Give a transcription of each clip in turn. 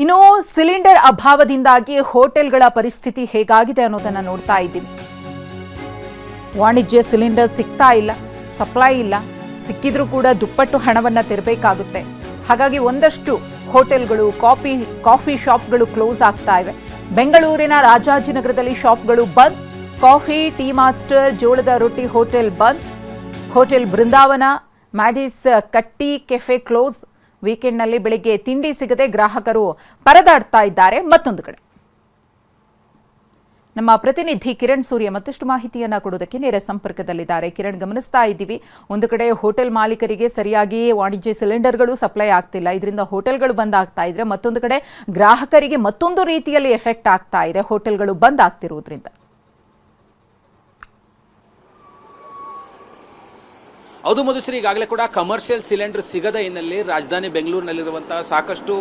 ಇನ್ನು ಸಿಲಿಂಡರ್ ಅಭಾವದಿಂದಾಗಿ ಹೋಟೆಲ್ಗಳ ಪರಿಸ್ಥಿತಿ ಹೇಗಾಗಿದೆ ಅನ್ನೋದನ್ನ ನೋಡ್ತಾ ಇದ್ದೀವಿ. ವಾಣಿಜ್ಯ ಸಿಲಿಂಡರ್ ಸಿಗ್ತಾ ಇಲ್ಲ, ಸಪ್ಲೈ ಇಲ್ಲ, ಸಿಕ್ಕಿದ್ರೂ ಕೂಡ ದುಪ್ಪಟ್ಟು ಹಣವನ್ನ ತೆರಬೇಕಾಗುತ್ತೆ. ಹಾಗಾಗಿ ಒಂದಷ್ಟು ಹೋಟೆಲ್ಗಳು, ಕಾಫಿ ಶಾಪ್ಗಳು ಕ್ಲೋಸ್ ಆಗ್ತಾ ಇವೆ. ಬೆಂಗಳೂರಿನ ರಾಜಾಜಿನಗರದಲ್ಲಿ ಶಾಪ್ಗಳು ಬಂದ್. ಕಾಫಿ, ಟೀ ಮಾಸ್ಟರ್, ಜೋಳದ ರೊಟ್ಟಿ ಹೋಟೆಲ್ ಬಂದ್. ಹೋಟೆಲ್ ಬೃಂದಾವನ, ಮ್ಯಾಡಿಸ್ ಕಟ್ಟಿ ಕೆಫೆ ಕ್ಲೋಸ್. ವೀಕೆಂಡ್ನಲ್ಲಿ ಬೆಳಿಗ್ಗೆ ತಿಂಡಿ ಸಿಗದೆ ಗ್ರಾಹಕರು ಪರದಾಡ್ತಾ ಇದ್ದಾರೆ. ಮತ್ತೊಂದು ಕಡೆ ನಮ್ಮ ಪ್ರತಿನಿಧಿ ಕಿರಣ್ ಸೂರ್ಯ ಮತ್ತಷ್ಟು ಮಾಹಿತಿಯನ್ನ ಕೊಡೋದಕ್ಕೆ ನೇರ ಸಂಪರ್ಕದಲ್ಲಿದ್ದಾರೆ. ಕಿರಣ್, ಗಮನಿಸ್ತಾ ಇದ್ದೀವಿ, ಒಂದು ಕಡೆ ಹೋಟೆಲ್ ಮಾಲೀಕರಿಗೆ ಸರಿಯಾಗಿ ವಾಣಿಜ್ಯ ಸಿಲಿಂಡರ್ಗಳು ಸಪ್ಲೈ ಆಗ್ತಿಲ್ಲ, ಇದರಿಂದ ಹೋಟೆಲ್ಗಳು ಬಂದ್ ಆಗ್ತಾ ಇದ್ರೆ, ಮತ್ತೊಂದು ಕಡೆ ಗ್ರಾಹಕರಿಗೆ ಮತ್ತೊಂದು ರೀತಿಯಲ್ಲಿ ಎಫೆಕ್ಟ್ ಆಗ್ತಾ ಇದೆ ಹೋಟೆಲ್ಗಳು ಬಂದ್ ಆಗ್ತಿರೋದ್ರಿಂದ. ಹೌದು ಮಧುಶ್ರೀ, ಈಗಾಗಲೇ ಕೂಡ ಕಮರ್ಷಿಯಲ್ ಸಿಲಿಂಡರ್ ಸಿಗದ ಹಿನ್ನೆಲೆಯಲ್ಲಿ ರಾಜಧಾನಿ ಬೆಂಗಳೂರಿನಲ್ಲಿರುವಂತಹ ಸಾಕಷ್ಟು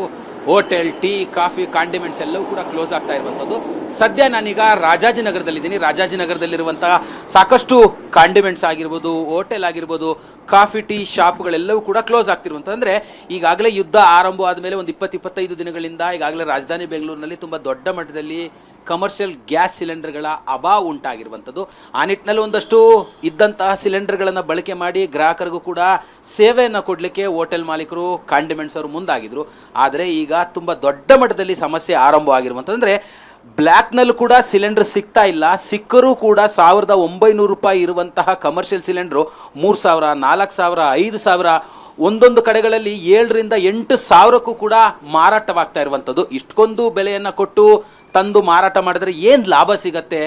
ಹೋಟೆಲ್, ಟೀ, ಕಾಫಿ, ಕಾಂಡಿಮೆಂಟ್ಸ್ ಎಲ್ಲವೂ ಕೂಡ ಕ್ಲೋಸ್ ಆಗ್ತಾ ಇರುವಂಥದ್ದು. ಸದ್ಯ ನಾನೀಗ ರಾಜಾಜಿನಗರದಲ್ಲಿದ್ದೀನಿ. ರಾಜಾಜಿನಗರದಲ್ಲಿರುವಂತಹ ಸಾಕಷ್ಟು ಕಾಂಡಿಮೆಂಟ್ಸ್ ಆಗಿರ್ಬೋದು, ಹೋಟೆಲ್ ಆಗಿರ್ಬೋದು, ಕಾಫಿ, ಟೀ ಶಾಪ್ಗಳೆಲ್ಲವೂ ಕೂಡ ಕ್ಲೋಸ್ ಆಗ್ತಿರುವಂಥದ್ದು. ಅಂದರೆ ಈಗಾಗಲೇ ಯುದ್ಧ ಆರಂಭ ಆದಮೇಲೆ ಒಂದು 20-25 ದಿನಗಳಿಂದ ಈಗಾಗಲೇ ರಾಜಧಾನಿ ಬೆಂಗಳೂರಿನಲ್ಲಿ ತುಂಬ ದೊಡ್ಡ ಮಟ್ಟದಲ್ಲಿ ಕಮರ್ಷಿಯಲ್ ಗ್ಯಾಸ್ ಸಿಲಿಂಡರ್ಗಳ ಅಭಾವ ಉಂಟಾಗಿರುವಂಥದ್ದು. ಆ ನಿಟ್ಟಿನಲ್ಲಿ ಒಂದಷ್ಟು ಇದ್ದಂತಹ ಸಿಲಿಂಡರ್ಗಳನ್ನು ಬಳಕೆ ಮಾಡಿ ಗ್ರಾಹಕರಿಗೂ ಕೂಡ ಸೇವೆಯನ್ನು ಕೊಡಲಿಕ್ಕೆ ಹೋಟೆಲ್ ಮಾಲೀಕರು, ಕಾಂಡಿಮೆಂಟ್ಸ್ ಅವರು ಮುಂದಾಗಿದ್ರು. ಆದರೆ ಈಗ ತುಂಬ ದೊಡ್ಡ ಮಟ್ಟದಲ್ಲಿ ಸಮಸ್ಯೆ ಆರಂಭವಾಗಿರುವಂಥದ್ದು. ಅಂದರೆ ಬ್ಲ್ಯಾಕ್ನಲ್ಲೂ ಕೂಡ ಸಿಲಿಂಡರ್ ಸಿಗ್ತಾ ಇಲ್ಲ. ಸಿಕ್ಕರೂ ಕೂಡ 1900 ರೂಪಾಯಿ ಇರುವಂತಹ ಕಮರ್ಷಿಯಲ್ ಸಿಲಿಂಡ್ರು 3000, 4000, 5000, ಒಂದೊಂದು ಕಡೆಗಳಲ್ಲಿ 7ರಿಂದ 8,000ಕ್ಕೂ ಕೂಡ ಮಾರಾಟವಾಗ್ತಾ ಇರುವಂಥದ್ದು. ಇಷ್ಟೊಂದು ಬೆಲೆಯನ್ನು ಕೊಟ್ಟು ತಂದು ಮಾರಾಟ ಮಾಡಿದ್ರೆ ಏನು ಲಾಭ ಸಿಗತ್ತೆ,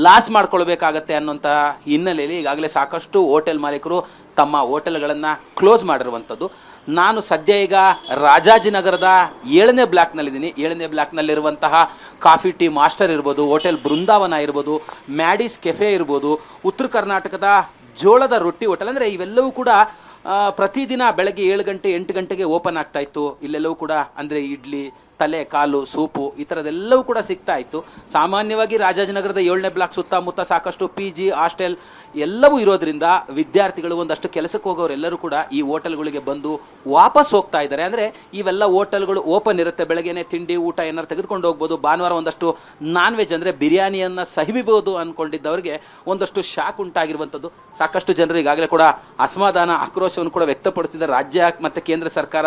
ಲಾಸ್ ಮಾಡ್ಕೊಳ್ಬೇಕಾಗತ್ತೆ ಅನ್ನೋಂಥ ಹಿನ್ನೆಲೆಯಲ್ಲಿ ಈಗಾಗಲೇ ಸಾಕಷ್ಟು ಹೋಟೆಲ್ ಮಾಲೀಕರು ತಮ್ಮ ಹೋಟೆಲ್ಗಳನ್ನು ಕ್ಲೋಸ್ ಮಾಡಿರುವಂಥದ್ದು. ನಾನು ಸದ್ಯ ಈಗ ರಾಜಾಜಿನಗರದ 7ನೇ ಬ್ಲಾಕ್ನಲ್ಲಿದ್ದೀನಿ. 7ನೇ ಬ್ಲಾಕ್ನಲ್ಲಿರುವಂತಹ ಕಾಫಿ, ಟೀ ಮಾಸ್ಟರ್ ಇರ್ಬೋದು, ಹೋಟೆಲ್ ಬೃಂದಾವನ ಇರ್ಬೋದು, ಮ್ಯಾಡಿಸ್ ಕೆಫೆ ಇರ್ಬೋದು, ಉತ್ತರ ಕರ್ನಾಟಕದ ಜೋಳದ ರೊಟ್ಟಿ ಹೋಟೆಲ್, ಅಂದರೆ ಇವೆಲ್ಲವೂ ಕೂಡ ಪ್ರತಿದಿನ ಬೆಳಗ್ಗೆ 7 ಗಂಟೆ 8 ಗಂಟೆಗೆ ಓಪನ್ ಆಗ್ತಾ ಇತ್ತು. ಇಲ್ಲೆಲ್ಲವೂ ಕೂಡ ಅಂದರೆ ಇಡ್ಲಿ, ತಲೆ, ಕಾಲು, ಸೂಪು ಈ ಥರದ್ದೆಲ್ಲವೂ ಕೂಡ ಸಿಗ್ತಾ ಇತ್ತು. ಸಾಮಾನ್ಯವಾಗಿ ರಾಜಾಜಿನಗರದ 7ನೇ ಬ್ಲಾಕ್ ಸುತ್ತಮುತ್ತ ಸಾಕಷ್ಟು PG, ಹಾಸ್ಟೆಲ್ ಎಲ್ಲವೂ ಇರೋದ್ರಿಂದ ವಿದ್ಯಾರ್ಥಿಗಳು, ಒಂದಷ್ಟು ಕೆಲಸಕ್ಕೆ ಹೋಗೋರೆಲ್ಲರೂ ಕೂಡ ಈ ಹೋಟೆಲ್ಗಳಿಗೆ ಬಂದು ವಾಪಸ್ ಹೋಗ್ತಾ ಇದ್ದಾರೆ. ಅಂದರೆ ಇವೆಲ್ಲ ಹೋಟೆಲ್ಗಳು ಓಪನ್ ಇರುತ್ತೆ, ಬೆಳಗ್ಗೆನೇ ತಿಂಡಿ ಊಟ ಏನಾರು ತೆಗೆದುಕೊಂಡು ಹೋಗ್ಬೋದು. ಭಾನುವಾರ ಒಂದಷ್ಟು ನಾನ್ ವೆಜ್ ಅಂದರೆ ಬಿರಿಯಾನಿಯನ್ನು ಸಹಿಬೋದು ಅಂದ್ಕೊಂಡಿದ್ದವರಿಗೆ ಒಂದಷ್ಟು ಶಾಕ್ ಉಂಟಾಗಿರುವಂಥದ್ದು. ಸಾಕಷ್ಟು ಜನರು ಈಗಾಗಲೇ ಕೂಡ ಅಸಮಾಧಾನ, ಆಕ್ರೋಶವನ್ನು ಕೂಡ ವ್ಯಕ್ತಪಡಿಸಿದ್ದಾರೆ. ರಾಜ್ಯ ಮತ್ತು ಕೇಂದ್ರ ಸರ್ಕಾರ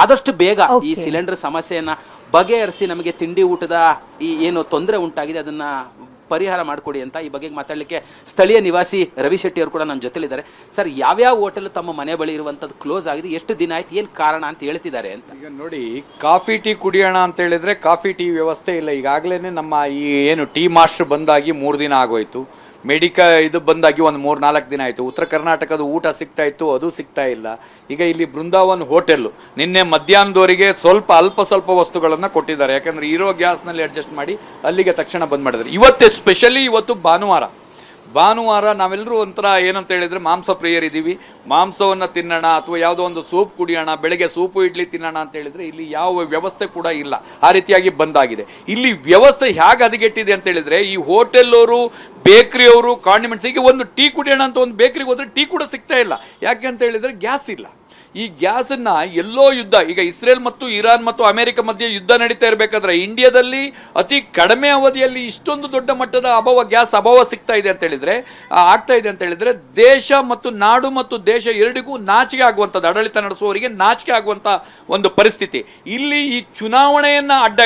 ಆದಷ್ಟು ಬೇಗ ಈ ಸಿಲಿಂಡರ್ ಸಮಸ್ಯೆಯನ್ನು ಬಗೆಹರಿಸಿ ನಮಗೆ ತಿಂಡಿ ಊಟದ ಈ ಏನು ತೊಂದರೆ ಉಂಟಾಗಿದೆ ಅದನ್ನು ಪರಿಹಾರ ಮಾಡಿಕೊಡಿ ಅಂತ ಈ ಬಗ್ಗೆ ಮಾತಾಡಲಿಕ್ಕೆ ಸ್ಥಳೀಯ ನಿವಾಸಿ ರವಿ ಶೆಟ್ಟಿ ಅವರು ಕೂಡ ನನ್ನ ಜೊತೆಲಿದ್ದಾರೆ. ಸರ್, ಯಾವ್ಯಾವ ಹೋಟೆಲ್ ತಮ್ಮ ಮನೆ ಬಳಿ ಇರುವಂಥದ್ದು ಕ್ಲೋಸ್ ಆಗಿದೆ, ಎಷ್ಟು ದಿನ ಆಯ್ತು, ಏನು ಕಾರಣ ಅಂತ ಹೇಳ್ತಿದ್ದಾರೆ ಅಂತ? ಈಗ ನೋಡಿ, ಕಾಫಿ ಟೀ ಕುಡಿಯೋಣ ಅಂತ ಹೇಳಿದ್ರೆ ಕಾಫಿ ಟೀ ವ್ಯವಸ್ಥೆ ಇಲ್ಲ. ಈಗಾಗಲೇ ನಮ್ಮ ಈ ಏನು ಟೀ ಮಾಸ್ಟರ್ ಬಂದಾಗಿ 3 ದಿನ ಆಗೋಯ್ತು. ಇದು ಬಂದಾಗಿ ಒಂದು 3-4 ದಿನ ಆಯಿತು. ಉತ್ತರ ಕರ್ನಾಟಕದ ಊಟ ಸಿಗ್ತಾ ಇತ್ತು, ಅದು ಸಿಗ್ತಾ ಇಲ್ಲ. ಈಗ ಇಲ್ಲಿ ಬೃಂದಾವನ್ ಹೋಟೆಲ್ಲು ನಿನ್ನೆ ಮಧ್ಯಾಹ್ನದವರೆಗೆ ಅಲ್ಪ ಸ್ವಲ್ಪ ವಸ್ತುಗಳನ್ನು ಕೊಟ್ಟಿದ್ದಾರೆ. ಯಾಕಂದರೆ ಇರೋ ಗ್ಯಾಸ್ನಲ್ಲಿ ಅಡ್ಜಸ್ಟ್ ಮಾಡಿ ಅಲ್ಲಿಗೆ ತಕ್ಷಣ ಬಂದ್ ಮಾಡಿದ್ದಾರೆ. ಇವತ್ತು ಎಸ್ಪೆಷಲಿ ಇವತ್ತು ಭಾನುವಾರ ನಾವೆಲ್ಲರೂ ಒಂಥರ ಏನಂತ ಹೇಳಿದರೆ ಮಾಂಸ ಪ್ರಿಯರಿದ್ದೀವಿ. ಮಾಂಸವನ್ನು ತಿನ್ನೋಣ ಅಥವಾ ಯಾವುದೋ ಒಂದು ಸೂಪ್ ಕುಡಿಯೋಣ, ಬೆಳಗ್ಗೆ ಸೂಪು ಇಡ್ಲಿ ತಿನ್ನೋಣ ಅಂತ ಹೇಳಿದರೆ ಇಲ್ಲಿ ಯಾವ ವ್ಯವಸ್ಥೆ ಕೂಡ ಇಲ್ಲ. ಆ ರೀತಿಯಾಗಿ ಬಂದಾಗಿದೆ. ಇಲ್ಲಿ ವ್ಯವಸ್ಥೆ ಹೇಗೆ ಹದಗೆಟ್ಟಿದೆ ಅಂತ ಹೇಳಿದರೆ, ಈ ಹೋಟೆಲ್ಲವರು, ಬೇಕ್ರಿಯವರು, ಕಾಂಡಿಮೆಂಟ್ಸ್, ಈಗ ಒಂದು ಟೀ ಕುಡಿಯೋಣ ಅಂತ ಒಂದು ಬೇಕ್ರಿಗೆ ಹೋದರೆ ಟೀ ಕೂಡ ಸಿಗ್ತಾ ಇಲ್ಲ. ಯಾಕೆ ಅಂತ ಹೇಳಿದರೆ ಗ್ಯಾಸ್ ಇಲ್ಲ. ಈ ಗ್ಯಾಸನ್ನ ಎಲ್ಲೋ ಯುದ್ಧ, ಈಗ ಇಸ್ರೇಲ್ ಮತ್ತು ಇರಾನ್ ಮತ್ತು ಅಮೆರಿಕ ಮಧ್ಯೆ ಯುದ್ಧ ನಡೀತಾ ಇರಬೇಕಾದ್ರೆ ಇಂಡಿಯಾದಲ್ಲಿ ಅತಿ ಕಡಿಮೆ ಅವಧಿಯಲ್ಲಿ ಇಷ್ಟೊಂದು ದೊಡ್ಡ ಮಟ್ಟದ ಗ್ಯಾಸ್ ಅಭಾವ ಸಿಗ್ತಾ ಇದೆ ಅಂತ ಹೇಳಿದ್ರೆ, ಆಗ್ತಾ ಇದೆ ಅಂತ ಹೇಳಿದ್ರೆ, ದೇಶ ಮತ್ತು ನಾಡು ಮತ್ತು ದೇಶ ಎರಡಿಗೂ ನಾಚಿಕೆ ಆಗುವಂಥದ್ದು, ಆಡಳಿತ ನಡೆಸುವವರಿಗೆ ನಾಚಿಕೆ ಆಗುವಂಥ ಒಂದು ಪರಿಸ್ಥಿತಿ. ಇಲ್ಲಿ ಈ ಚುನಾವಣೆಯನ್ನ ಅಡ್ಡ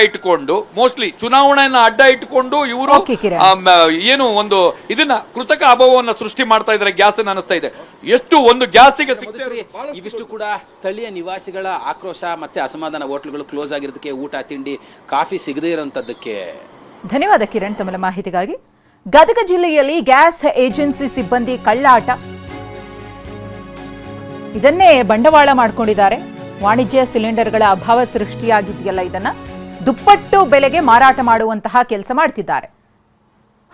ಇಟ್ಟುಕೊಂಡು ಇವರು ಏನು ಒಂದು ಇದನ್ನ ಕೃತಕ ಅಭಾವವನ್ನು ಸೃಷ್ಟಿ ಮಾಡ್ತಾ ಇದ್ದಾರೆ. ಗ್ಯಾಸ್ ಅನಿಸ್ತಾ ಇದೆ ಎಷ್ಟು ಒಂದು ಗ್ಯಾಸಿಗೆ ಇವಿಷ್ಟು ಕೂಡ ಸ್ಥಳೀಯ ನಿವಾಸಿಗಳ ಆಕ್ರೋಶ ಮತ್ತೆ ಅಸಮಾಧಾನ. ಹೋಟೆಲ್ಗಳು ಕ್ಲೋಸ್ ಆಗಿರೋದಕ್ಕೆ, ಊಟ ತಿಂಡಿ ಕಾಫಿ ಸಿಗದೇ ಇರೋಂಥದ್ದಕ್ಕೆ. ಧನ್ಯವಾದ ಕಿರಣ್ ತಮ್ಮ ಮಾಹಿತಿಗಾಗಿ. ಗದಗ ಜಿಲ್ಲೆಯಲ್ಲಿ ಗ್ಯಾಸ್ ಏಜೆನ್ಸಿ ಸಿಬ್ಬಂದಿ ಕಳ್ಳಾಟ, ಇದನ್ನೇ ಬಂಡವಾಳ ಮಾಡಿಕೊಂಡಿದ್ದಾರೆ. ವಾಣಿಜ್ಯ ಸಿಲಿಂಡರ್ಗಳ ಅಭಾವ ಸೃಷ್ಟಿಯಾಗಿದೆಯಲ್ಲ, ಇದನ್ನ ದುಪ್ಪಟ್ಟು ಬೆಲೆಗೆ ಮಾರಾಟ ಮಾಡುವಂತಹ ಕೆಲಸ ಮಾಡ್ತಿದ್ದಾರೆ.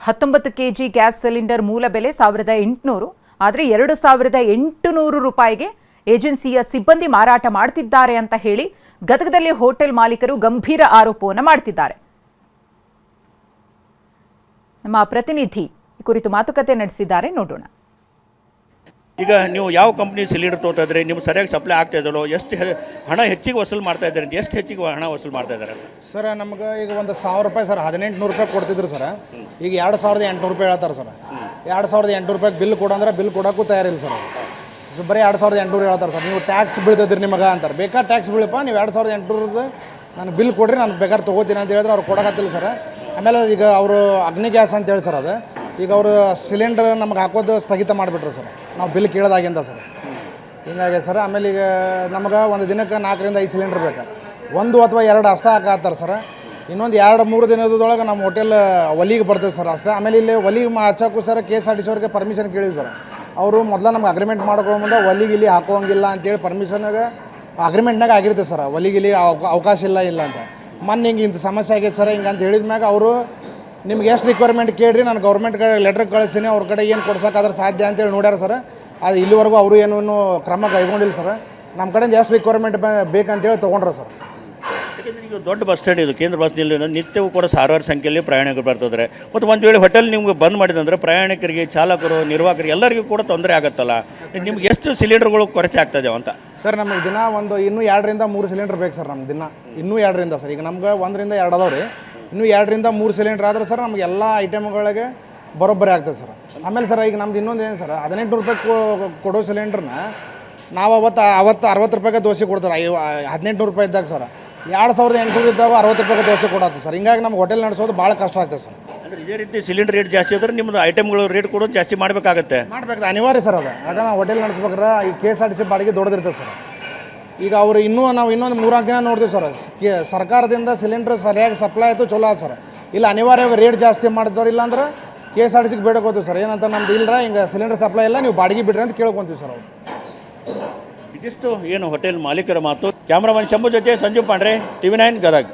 19 kg ಗ್ಯಾಸ್ ಸಿಲಿಂಡರ್ ಮೂಲ ಬೆಲೆ 1800, ಆದರೆ 2800 ರೂಪಾಯಿಗೆ ಏಜೆನ್ಸಿಯ ಸಿಬ್ಬಂದಿ ಮಾರಾಟ ಮಾಡ್ತಿದ್ದಾರೆ ಅಂತ ಹೇಳಿ ಗದಗದಲ್ಲಿ ಹೋಟೆಲ್ ಮಾಲೀಕರು ಗಂಭೀರ ಆರೋಪವನ್ನು ಮಾಡ್ತಿದ್ದಾರೆ. ನಮ್ಮ ಪ್ರತಿನಿಧಿ ಈ ಕುರಿತು ಮಾತುಕತೆ ನಡೆಸಿದ್ದಾರೆ, ನೋಡೋಣ. ಈಗ ನೀವು ಯಾವ ಕಂಪ್ನಿ ಸಿಲಿಂಡರ್ ತೊಗೋತಾ ಇದ್ರಿ, ನಿಮ್ಗೆ ಸರಿಯಾಗಿ ಸಪ್ಲೈ ಆಗ್ತಾ ಇದ್ದಲ್ಲೋ, ಎಷ್ಟು ಹಣ ಹೆಚ್ಚಿಗೆ ವಸೂಲು ಮಾಡ್ತಾ ಇದ್ದಾರೆ, ಎಷ್ಟು ಹೆಚ್ಚಿಗೆ ಹಣ ವಸೂಲು ಮಾಡ್ತಾ ಇದ್ದಾರೆ? ಸರ್ ನಮ್ಗೆ ಈಗ ಒಂದು 1000 ರೂಪಾಯಿ ಸರ್ 1800 ರೂಪಾಯಿ ಕೊಡ್ತಿದ್ರು ಸರ್. ಈಗ 2800 ರೂಪಾಯಿ ಹೇಳ್ತಾರೆ ಸರ್. 2800 ರೂಪಾಯಿಗೆ ಬಿಲ್ ಕೊಡಂದ್ರೆ ಬಿಲ್ ಕೊಡೋಕ್ಕೂ ತಯಾರಿಲ್ಲ ಸರ್. ಬರೀ 2800 ಹೇಳ್ತಾರೆ ಸರ್. ನೀವು ಟ್ಯಾಕ್ಸ್ ಬೀಳ್ತದ್ರಿ ನಿಮಗೆ ಅಂತಾರೆ. ಬೇಕಾದ್ರೆ ಟ್ಯಾಕ್ಸ್ ಬೀಳಪ್ಪ, ನೀವು 2800 ನನಗೆ ಬಿಲ್ ಕೊಡ್ರಿ, ನಾನು ಬೇಕಾದ್ರೆ ತೊಗೋತೀನಿ ಅಂತ ಹೇಳಿದ್ರೆ ಅವ್ರು ಕೊಡೋಕತ್ತಿಲ್ಲ ಸರ್. ಆಮೇಲೆ ಈಗ ಅವರು ಅಗ್ನಿ ಗ್ಯಾಸ್ ಅಂತ ಹೇಳಿ ಸರ್, ಅದು ಈಗ ಅವರು ಸಿಲಿಂಡರ್ ನಮ್ಗೆ ಹಾಕೋದು ಸ್ಥಗಿತ ಮಾಡಿಬಿಟ್ರು ಸರ್, ನಾವು ಬಿಲ್ ಕೇಳೋದಾಗಿಂದ ಸರ್. ಹಿಂಗಾಗಿ ಸರ್ ಆಮೇಲೆ ಈಗ ನಮಗೆ ಒಂದು ದಿನಕ್ಕೆ 4 ರಿಂದ 5 ಸಿಲಿಂಡರ್ ಬೇಕು. 1 ಅಥವಾ 2 ಅಷ್ಟೇ ಹಾಕತ್ತಾರೆ ಸರ್. ಇನ್ನೊಂದು 2-3 ದಿನದೊಳಗೆ ನಮ್ಮ ಹೋಟೆಲ್ ಒಲಿಗೆ ಬರ್ತದೆ ಸರ್ ಅಷ್ಟೇ. ಆಮೇಲೆ ಇಲ್ಲಿ ಒಲಿಗೆ ಹಚ್ಚೋಕ್ಕೂ ಸರ್ KSRTC ಅವ್ರಿಗೆ ಪರ್ಮಿಷನ್ ಕೇಳಿವಿ ಸರ್. ಅವರು ಮೊದಲು ನಮ್ಗೆ ಅಗ್ರಿಮೆಂಟ್ ಮಾಡ್ಕೊಳ್ಳೋ ಮುಂದೆ ಒಲಿಗೆ ಇಲ್ಲಿ ಹಾಕೋಂಗಿಲ್ಲ ಅಂತೇಳಿ ಪರ್ಮಿಷನ್ಗೆ ಅಗ್ರಿಮೆಂಟ್ನಾಗ ಆಗಿರ್ತದೆ ಸರ್. ಒಲಿಗೆ ಇಲ್ಲಿ ಅವಕಾಶ ಇಲ್ಲ ಅಂತ. ಮೊನ್ನೆ ಹಿಂಗೆ ಇಂಥ ಸಮಸ್ಯೆ ಆಗೈತೆ ಸರ್. ಹಿಂಗೆ ಅಂತ ಹೇಳಿದ ಮ್ಯಾಗ ಅವರು ನಿಮ್ಗೆ ಎಷ್ಟು ರಿಕ್ವೈರ್ಮೆಂಟ್ ಕೇಳಿರಿ, ನಾನು ಗೌರ್ಮೆಂಟ್ ಕಡೆ ಲೆಟ್ರ್ ಕಳಿಸ್ತೀನಿ, ಅವ್ರ ಕಡೆ ಏನು ಕೊಡ್ಸೋಕ್ಕಾದ್ರೆ ಸಾಧ್ಯ ಅಂತೇಳಿ ನೋಡ್ಯಾರ ಸರ್. ಅದು ಇಲ್ಲಿವರೆಗೂ ಅವರು ಏನೂ ಕ್ರಮ ಕೈಗೊಂಡಿಲ್ಲ ಸರ್. ನಮ್ಮ ಕಡೆಯಿಂದ ಎಷ್ಟು ರಿಕ್ವೈರ್ಮೆಂಟ್ ಬೇಕಂತೇಳಿ ತೊಗೊಂಡ್ರೆ ಸರ್. ಯಾಕೆಂದರೆ ಈಗ ದೊಡ್ಡ ಬಸ್ ಸ್ಟ್ಯಾಂಡ್ ಇದು, ಕೇಂದ್ರ ಬಸ್ ನಿಲ್ದಾಣ, ನಿತ್ಯವೂ ಕೂಡ ಸಾವಿರಾರು ಸಂಖ್ಯೆಯಲ್ಲಿ ಪ್ರಯಾಣಿಕರು ಬರ್ತಿದ್ದಾರೆ. ಮತ್ತು ಒಂದು ವೇಳೆ ಹೋಟೆಲ್ ನಿಮ್ಗೆ ಬಂದ್ ಮಾಡಿದಂದ್ರೆ ಪ್ರಯಾಣಿಕರಿಗೆ, ಚಾಲಕರು, ನಿರ್ವಾಹಕರಿಗೆ ಎಲ್ಲರಿಗೂ ಕೂಡ ತೊಂದರೆ ಆಗುತ್ತಲ್ಲ. ನಿಮ್ಗೆ ಎಷ್ಟು ಸಿಲಿಂಡರ್ಗಳು ಕೊರತೆ ಆಗ್ತದೆ ಅಂತ ಸರ್? ನಮಗೆ ದಿನ ಇನ್ನೂ 2 ರಿಂದ 3 ಸಿಲಿಂಡರ್ ಬೇಕು ಸರ್. ನಮ್ಗೆ ದಿನ ಇನ್ನೂ 2 ರಿಂದ ಸರ್. ಈಗ ನಮ್ಗೆ 1 ರಿಂದ 2 ಅದಾವೆ ರೀ. ಇನ್ನೂ 2 ರಿಂದ 3 ಸಿಲಿಂಡರ್ ಆದ್ರೆ ಸರ್ ನಮ್ಗೆ ಎಲ್ಲ ಐಟಮ್ಗಳಿಗೆ ಬರೋಬ್ಬರಿ ಆಗ್ತದೆ ಸರ್. ಆಮೇಲೆ ಸರ್ ಈಗ ನಮ್ದು ಇನ್ನೊಂದು ಏನು ಸರ್, 1800 ರೂಪಾಯಿ ಕೊಡೋ ಸಿಲಿಂಡ್ರನ್ನ ನಾವು ಅವತ್ತು 60 ರೂಪಾಯಿಗೆ ದೋಸೆ ಕೊಡ್ತಾರೆ. 1800 ರೂಪಾಯಿ ಇದ್ದಾಗ ಸರ್ 2800 ಇದ್ದಾಗ 60 ರೂಪಾಯಿಗೆ ದೋಸೆ ಕೊಡತ್ತೆ ಸರ್. ಹಿಂಗಾಗಿ ನಮ್ಗೆ ಹೋಟೆಲ್ ನಡೆಸೋದು ಭಾಳ ಕಷ್ಟ ಆಗ್ತದೆ ಸರ್. ಅಂದರೆ ಇದೇ ರೀತಿ ಸಿಲಿಂಡರ್ ರೇಟ್ ಜಾಸ್ತಿ ಆದರೆ ನಿಮ್ಮದು ಐಟಮ್ಗಳು ರೇಟ್ ಕೂಡ ಜಾಸ್ತಿ ಮಾಡಬೇಕಾಗತ್ತೆ. ಮಾಡಬೇಕು, ಅನಿವಾರ್ಯ ಸರ್ ಅದು. ಯಾಕಂದ್ರೆ ನಾವು ಹೋಟೆಲ್ ನಡೆಸ್ಬೇಕಾರೆ ಈ KSRTC ಬಾಡಿಗೆ ದೊಡ್ಡದಿರ್ತದೆ ಸರ್. ಈಗ ಅವರು ನಾವು ಇನ್ನೊಂದು 3-4 ದಿನ ನೋಡ್ತೀವಿ ಸರ್. ಸರ್ಕಾರದಿಂದ ಸಿಲಿಂಡರ್ ಸರಿಯಾಗಿ ಸಪ್ಲೈ ಆಯಿತು, ಚಲೋ ಆಯ್ತು ಸರ್. ಇಲ್ಲ ಅನಿವಾರ್ಯವಾಗಿ ರೇಟ್ ಜಾಸ್ತಿ ಮಾಡಿದವ್ರು, ಇಲ್ಲಾಂದ್ರೆ KSRTCಗೆ ಬೇಡಕೋತೀವಿ ಸರ್. ಏನಂತ ನಮ್ದು ಇಲ್ಲರ ಹಿಂಗೆ ಸಿಲಿಂಡರ್ ಸಪ್ಲೈ ಇಲ್ಲ, ನೀವು ಬಾಡಿಗೆ ಬಿಡ್ರಿ ಅಂತ ಕೇಳ್ಕೊತೀವಿ ಸರ್ ಅವ್ರು. ಇದಿಷ್ಟು ಏನು ಹೋಟೆಲ್ ಮಾಲೀಕರ ಮಾತು. ಕ್ಯಾಮ್ರಾಮನ್ ಶಂಭು ಜೊತೆ ಸಂಜೀವ್ ಪಾಂಡ್ರೆ, TV9 ಗದಗ.